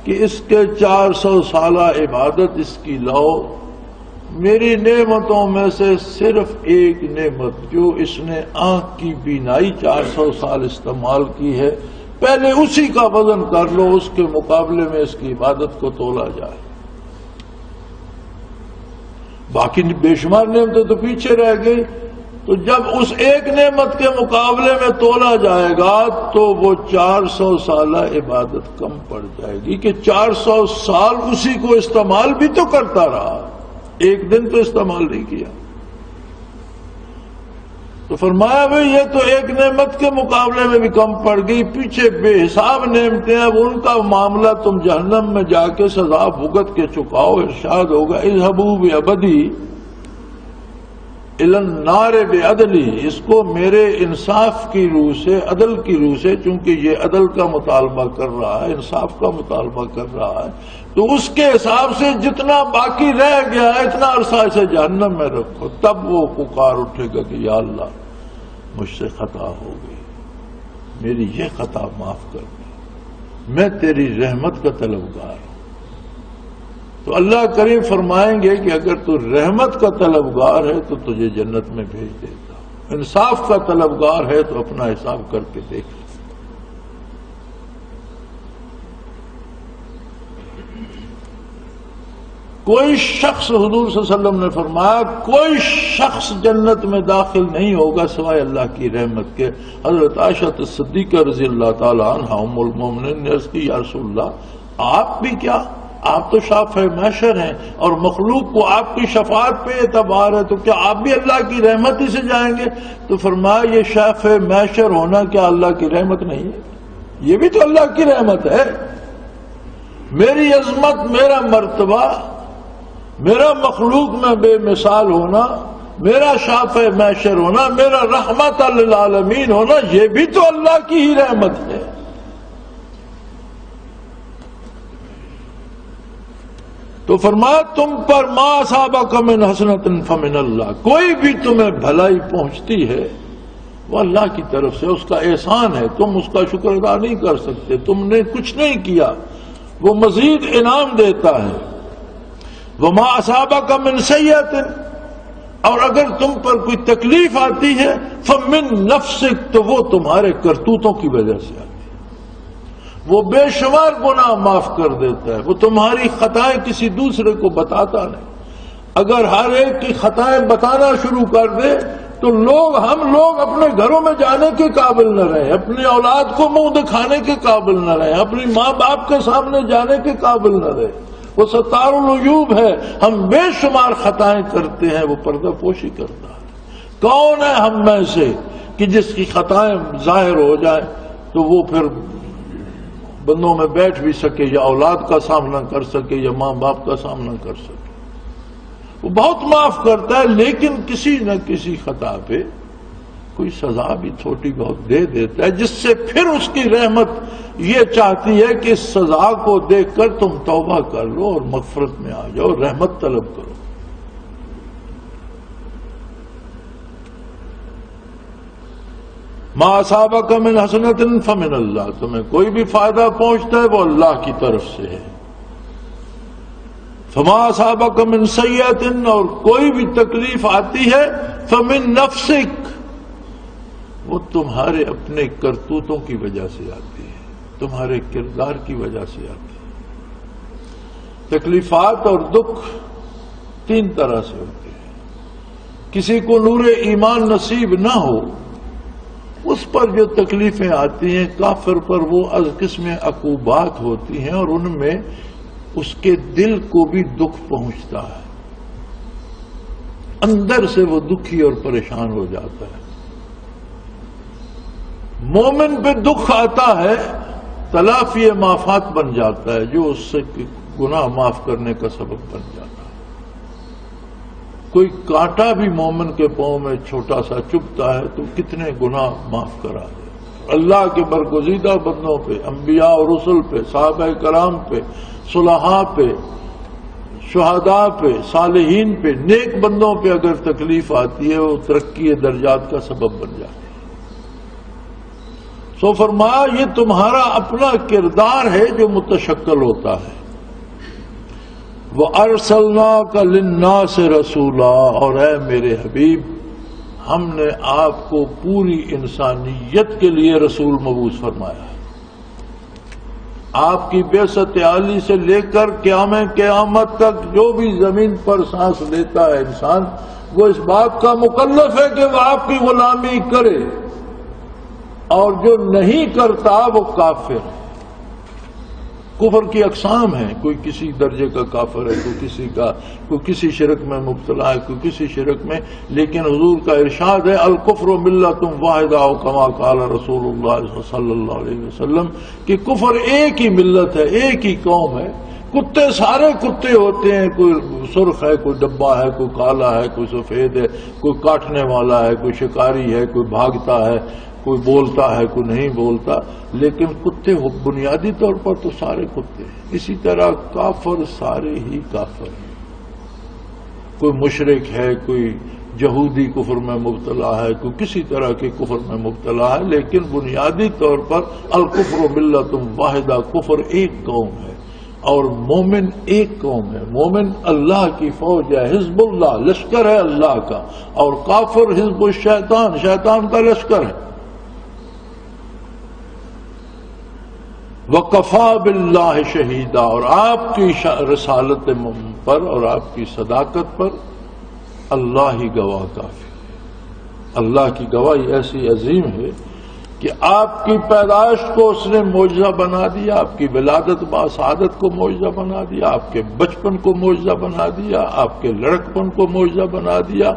کہ اس کے 400 سالہ عبادت اس کی لو، میری نعمتوں میں سے صرف ایک نعمت جو اس نے آنکھ کی بینائی 400 سال استعمال کی ہے، پہلے اسی کا وزن کر لو، اس کے مقابلے میں اس کی عبادت کو تولا جائے۔ باقی بے شمار نعمتیں تو پیچھے رہ گئی. تو جب اس ایک نعمت کے مقابلے میں تولا جائے گا تو وہ 400 سالہ عبادت کم پڑ جائے گی کہ 400 سال اسی کو استعمال بھی تو کرتا رہا, ایک دن تو استعمال نہیں کیا. تو فرمایا بھئی یہ تو ایک نعمت کے مقابلے میں بھی کم پڑ گئی, پیچھے بے حساب نعمتیں, اب ان کا معاملہ تم جہنم میں جا کے سزا بھگت کے چکاؤ. ارشاد ہوگا اذهبوا بعدلی الی النار بعدلی, اس کو میرے انصاف کی روح سے, عدل کی روح سے, چونکہ یہ عدل کا مطالبہ کر رہا ہے, انصاف کا مطالبہ کر رہا ہے, تو اس کے حساب سے جتنا باقی رہ گیا ہے اتنا عرصہ اسے جہنم میں رکھو. تب وہ پکار اٹھے گا کہ یا اللہ مجھ سے خطا ہو گئی, میری یہ خطا معاف کر دے, میں تیری رحمت کا طلبگار ہوں. تو اللہ کریم فرمائیں گے کہ اگر تو رحمت کا طلبگار ہے تو تجھے جنت میں بھیج دیتا, انصاف کا طلبگار ہے تو اپنا حساب کر کے دیکھ. کوئی شخص, حضور صلی اللہ علیہ وسلم نے فرمایا, کوئی شخص جنت میں داخل نہیں ہوگا سوائے اللہ کی رحمت کے. حضرت عائشہ صدیقہ رضی اللہ تعالی عنہا ام المومنین نے عرض کی یا رسول اللہ آپ بھی کیا, آپ تو شافع محشر ہیں اور مخلوق کو آپ کی شفاعت پہ اعتبار ہے, تو کیا آپ بھی اللہ کی رحمت ہی سے جائیں گے؟ تو فرمایا یہ شافع محشر ہونا کیا اللہ کی رحمت نہیں ہے؟ یہ بھی تو اللہ کی رحمت ہے. میری عظمت, میرا مرتبہ, میرا مخلوق میں بے مثال ہونا, میرا شافع محشر ہونا, میرا رحمت للعالمین ہونا, یہ بھی تو اللہ کی ہی رحمت ہے. تو فرمایا تم پر ما اصابک من حسنۃ فمن اللہ, کوئی بھی تمہیں بھلائی پہنچتی ہے وہ اللہ کی طرف سے, اس کا احسان ہے, تم اس کا شکر ادا نہیں کر سکتے, تم نے کچھ نہیں کیا, وہ مزید انعام دیتا ہے. وما اصابک من سیئۃ, اور اگر تم پر کوئی تکلیف آتی ہے فمن نفسک, تو وہ تمہارے کرتوتوں کی وجہ سے آتی ہے. وہ بے شمار گناہ معاف کر دیتا ہے, وہ تمہاری خطائیں کسی دوسرے کو بتاتا نہیں. اگر ہر ایک کی خطائیں بتانا شروع کر دے تو ہم لوگ اپنے گھروں میں جانے کے قابل نہ رہیں, اپنی اولاد کو منہ دکھانے کے قابل نہ رہیں, اپنی ماں باپ کے سامنے جانے کے قابل نہ رہیں. وہ ستار العیوب ہے, ہم بے شمار خطائیں کرتے ہیں, وہ پردہ پوشی کرتا ہے. کون ہے ہم میں سے کہ جس کی خطائیں ظاہر ہو جائیں تو وہ پھر بندوں میں بیٹھ بھی سکے, یا اولاد کا سامنا کر سکے, یا ماں باپ کا سامنا کر سکے. وہ بہت معاف کرتا ہے, لیکن کسی نہ کسی خطا پہ کوئی سزا بھی چھوٹی بہت دے دیتا ہے, جس سے پھر اس کی رحمت یہ چاہتی ہے کہ اس سزا کو دیکھ کر تم توبہ کر لو اور مغفرت میں آ جاؤ, رحمت طلب کرو. ما اصابک من حسنۃ فمن اللہ, تمہیں کوئی بھی فائدہ پہنچتا ہے وہ اللہ کی طرف سے ہے. فما اصابک من سیئۃ, اور کوئی بھی تکلیف آتی ہے فمن نفسک, وہ تمہارے اپنے کرتوتوں کی وجہ سے آتی ہے, تمہارے کردار کی وجہ سے آتی ہے. تکلیفات اور دکھ تین طرح سے ہوتے ہیں. کسی کو نور ایمان نصیب نہ ہو, اس پر جو تکلیفیں آتی ہیں کافر پر وہ از قسم عقوبات ہوتی ہیں, اور ان میں اس کے دل کو بھی دکھ پہنچتا ہے, اندر سے وہ دکھی اور پریشان ہو جاتا ہے. مومن پہ دکھ آتا ہے تلافی معافات بن جاتا ہے, جو اس سے گناہ معاف کرنے کا سبب بن جاتا ہے. کوئی کانٹا بھی مومن کے پاؤں میں چھوٹا سا چبھتا ہے تو کتنے گناہ معاف کرا دے. اللہ کے برگزیدہ بندوں پہ, انبیاء اور رسل پہ, صحابہ کرام پہ, صلحاء پہ, شہداء پہ, صالحین پہ, نیک بندوں پہ اگر تکلیف آتی ہے وہ ترقی درجات کا سبب بن جاتی ہے. سو فرمایا یہ تمہارا اپنا کردار ہے جو متشکل ہوتا ہے. وَأَرْسَلْنَاكَ لِلنَّاسِ رَسُولًا, اور اے میرے حبیب ہم نے آپ کو پوری انسانیت کے لیے رسول مبعوث فرمایا ہے. آپ کی بعثت عالی سے لے کر قیامت تک جو بھی زمین پر سانس لیتا ہے انسان، وہ اس بات کا مکلف ہے کہ وہ آپ کی غلامی کرے، اور جو نہیں کرتا وہ کافر ہے۔ کفر کی اقسام ہیں، کوئی کسی درجے کا کافر ہے، کوئی کسی شرک میں مبتلا ہے، کوئی کسی شرک میں، لیکن حضور کا ارشاد ہے الکفر ملۃ واحدہ کما قال رسول اللہ صلی اللہ علیہ وسلم کہ کفر ایک ہی ملت ہے، ایک ہی قوم ہے۔ کتے سارے کتے ہوتے ہیں، کوئی سرخ ہے، کوئی ڈبا ہے، کوئی کالا ہے، کوئی سفید ہے، کوئی کاٹنے والا ہے، کوئی شکاری ہے، کوئی بھاگتا ہے، کوئی بولتا ہے، کوئی نہیں بولتا، لیکن کتے بنیادی طور پر تو سارے کتے ہیں۔ اسی طرح کافر سارے ہی کافر ہیں، کوئی مشرک ہے، کوئی یہودی کفر میں مبتلا ہے، کوئی کسی طرح کے کفر میں مبتلا ہے، لیکن بنیادی طور پر الکفر ملۃ واحدہ، کفر ایک قوم ہے اور مومن ایک قوم ہے۔ مومن اللہ کی فوج ہے، حزب اللہ لشکر ہے اللہ کا، اور کافر حزب الشیطان، شیطان کا لشکر ہے۔ وَكَفَى بِاللَّهِ شَهِيدًا، اور آپ کی رسالت پر اور آپ کی صداقت پر اللہ ہی گواہ کافی ہے۔ اللہ کی گواہی ایسی عظیم ہے کہ آپ کی پیدائش کو اس نے معجزہ بنا دیا، آپ کی ولادت باسعادت کو معجزہ بنا دیا، آپ کے بچپن کو معجزہ بنا دیا، آپ کے لڑکپن کو معجزہ بنا دیا،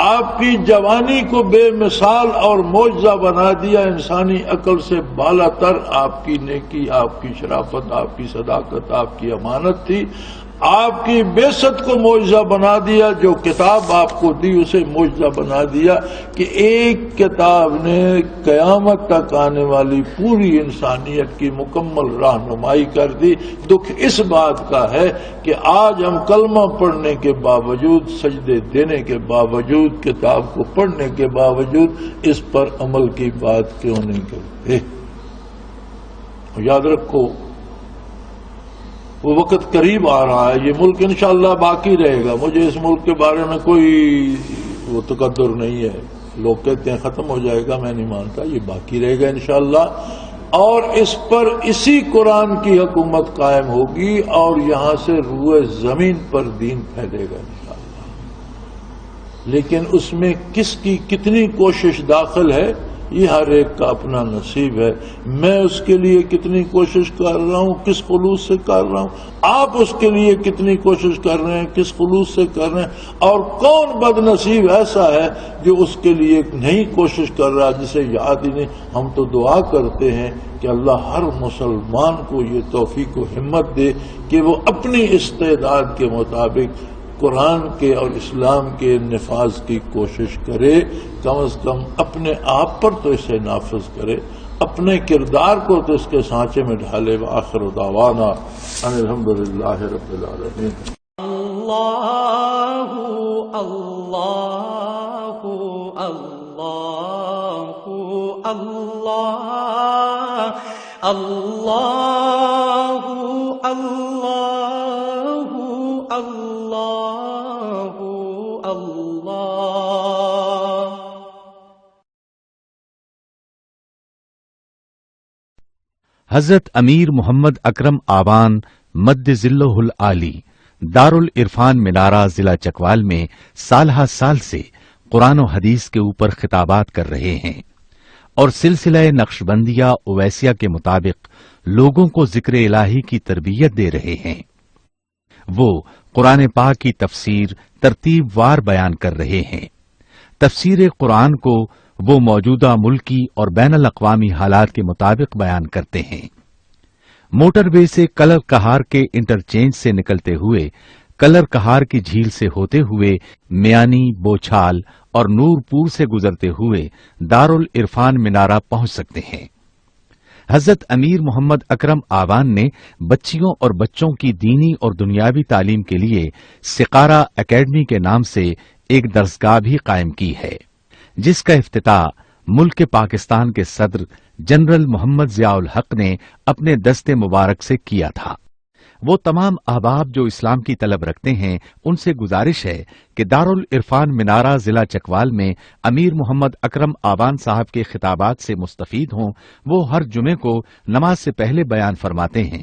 آپ کی جوانی کو بے مثال اور معجزہ بنا دیا، انسانی عقل سے بالا تر آپ کی نیکی، آپ کی شرافت، آپ کی صداقت، آپ کی امانت تھی۔ آپ کی بعثت کو معجزہ بنا دیا، جو کتاب آپ کو دی اسے معجزہ بنا دیا کہ ایک کتاب نے قیامت تک آنے والی پوری انسانیت کی مکمل رہنمائی کر دی۔ دکھ اس بات کا ہے کہ آج ہم کلمہ پڑھنے کے باوجود، سجدے دینے کے باوجود، کتاب کو پڑھنے کے باوجود اس پر عمل کی بات کیوں نہیں کرتے۔ یاد رکھو وہ وقت قریب آ رہا ہے، یہ ملک انشاءاللہ باقی رہے گا۔ مجھے اس ملک کے بارے میں کوئی وہ تقدر نہیں ہے، لوگ کہتے ہیں ختم ہو جائے گا، میں نہیں مانتا، یہ باقی رہے گا انشاءاللہ، اور اس پر اسی قرآن کی حکومت قائم ہوگی، اور یہاں سے روئے زمین پر دین پھیلے گا انشاءاللہ۔ لیکن اس میں کس کی کتنی کوشش داخل ہے یہ ہر ایک کا اپنا نصیب ہے۔ میں اس کے لیے کتنی کوشش کر رہا ہوں، کس خلوص سے کر رہا ہوں، آپ اس کے لیے کتنی کوشش کر رہے ہیں، کس خلوص سے کر رہے ہیں، اور کون بد نصیب ایسا ہے جو اس کے لیے نہیں کوشش کر رہا، جسے یاد ہی نہیں۔ ہم تو دعا کرتے ہیں کہ اللہ ہر مسلمان کو یہ توفیق و ہمت دے کہ وہ اپنی استعداد کے مطابق قرآن کے اور اسلام کے نفاذ کی کوشش کرے، کم از کم اپنے آپ پر تو اسے نافذ کرے، اپنے کردار کو تو اس کے سانچے میں ڈھالے۔ وآخر دعوانا ان الحمدللہ رب العالمین۔ اللہ اللہ اللہ اللہ اللہ اللہ اللہ اللہ۔ حضرت امیر محمد اکرم آوان مد ذلہ العالی دارالعرفان منارہ ضلع چکوال میں سالہ سال سے قرآن و حدیث کے اوپر خطابات کر رہے ہیں اور سلسلہ نقشبندیہ اویسیہ کے مطابق لوگوں کو ذکر الہی کی تربیت دے رہے ہیں۔ وہ قرآن پاک کی تفسیر ترتیب وار بیان کر رہے ہیں۔ تفسیر قرآن کو وہ موجودہ ملکی اور بین الاقوامی حالات کے مطابق بیان کرتے ہیں۔ موٹر وے سے کلر کہار کے انٹرچینج سے نکلتے ہوئے، کلر کہار کی جھیل سے ہوتے ہوئے، میانی، بوچھال اور نورپور سے گزرتے ہوئے دارالعرفان منارہ پہنچ سکتے ہیں۔ حضرت امیر محمد اکرم آوان نے بچیوں اور بچوں کی دینی اور دنیاوی تعلیم کے لیے سقارہ اکیڈمی کے نام سے ایک درسگاہ بھی قائم کی ہے، جس کا افتتاح ملک پاکستان کے صدر جنرل محمد ضیاء الحق نے اپنے دست مبارک سے کیا تھا۔ وہ تمام احباب جو اسلام کی طلب رکھتے ہیں ان سے گزارش ہے کہ دارالعرفان منارہ ضلع چکوال میں امیر محمد اکرم آبان صاحب کے خطابات سے مستفید ہوں۔ وہ ہر جمعے کو نماز سے پہلے بیان فرماتے ہیں۔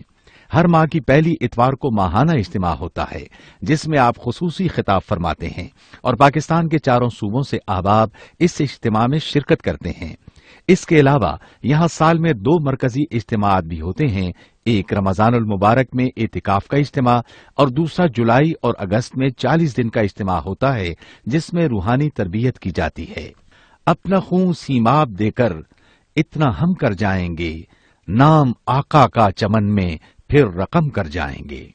ہر ماہ کی پہلی اتوار کو ماہانہ اجتماع ہوتا ہے جس میں آپ خصوصی خطاب فرماتے ہیں اور پاکستان کے چاروں صوبوں سے احباب اس اجتماع میں شرکت کرتے ہیں۔ اس کے علاوہ یہاں سال میں 2 مرکزی اجتماعات بھی ہوتے ہیں، ایک رمضان المبارک میں اعتکاف کا اجتماع اور دوسرا جولائی اور اگست میں 40 دن کا اجتماع ہوتا ہے جس میں روحانی تربیت کی جاتی ہے۔ اپنا خون سیماب دے کر اتنا ہم کر جائیں گے، نام آقا کا چمن میں پھر رقم کر جائیں گے۔